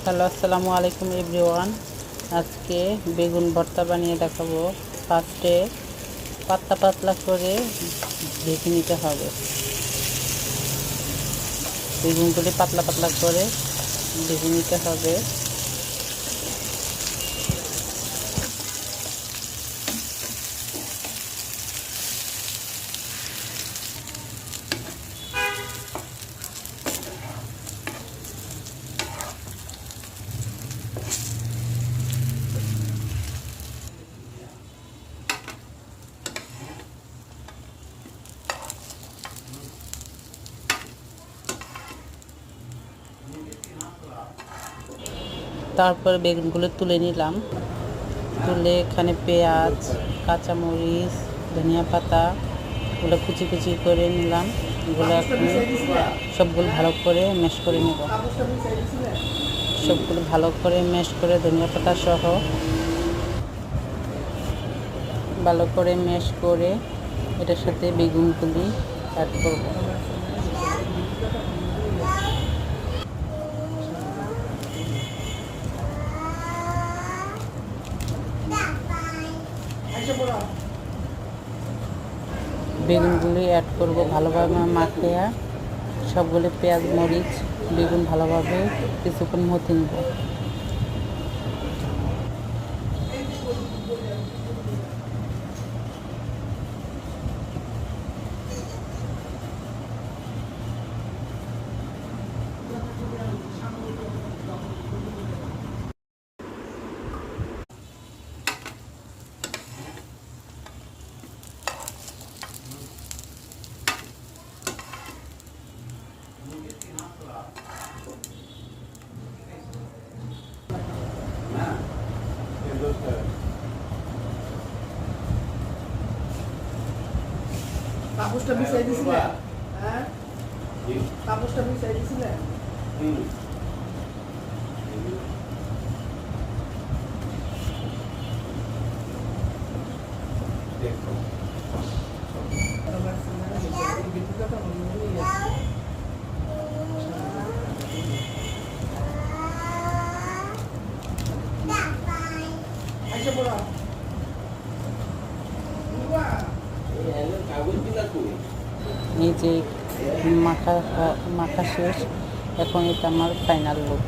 Hello, আসসালামু আলাইকুম everyone. আজকে বেগুন ভর্তা বানিয়ে দেখাবো। ফার্স্টে পাতলা পাতলা করে ভেজে নিতে হবে। বেগুনগুলি পাতলা পাতলা করে ভেজে নিতে হবে। তারপর বেগুনগুলো তুলে নিলাম। তুলে এখানে পেঁয়াজ, কাঁচামরিচ, ধনিয়া পাতা এগুলো কুচি কুচি করে নিলাম। এগুলো এখন সবগুলো ভালো করে ম্যাশ করে নেব। সবগুলো ভালো করে ম্যাশ করে ধনিয়া পাতা সহ ভালো করে ম্যাশ করে এটার সাথে বেগুনগুলি অ্যাড করব। বেগুনগুলি অ্যাড করব, ভালোভাবে মাখিয়ে সবগুলো পেঁয়াজ মরিচ বেগুন ভালোভাবে কিছুক্ষণ মথে নেব। কাগজটা মিশাই দিছিলে? হ্যাঁ, কাগজটা মিশাই দিছিলে? এই যে মাখা মাখা শেষ। এখন এটা আমার ফাইনাল লুক।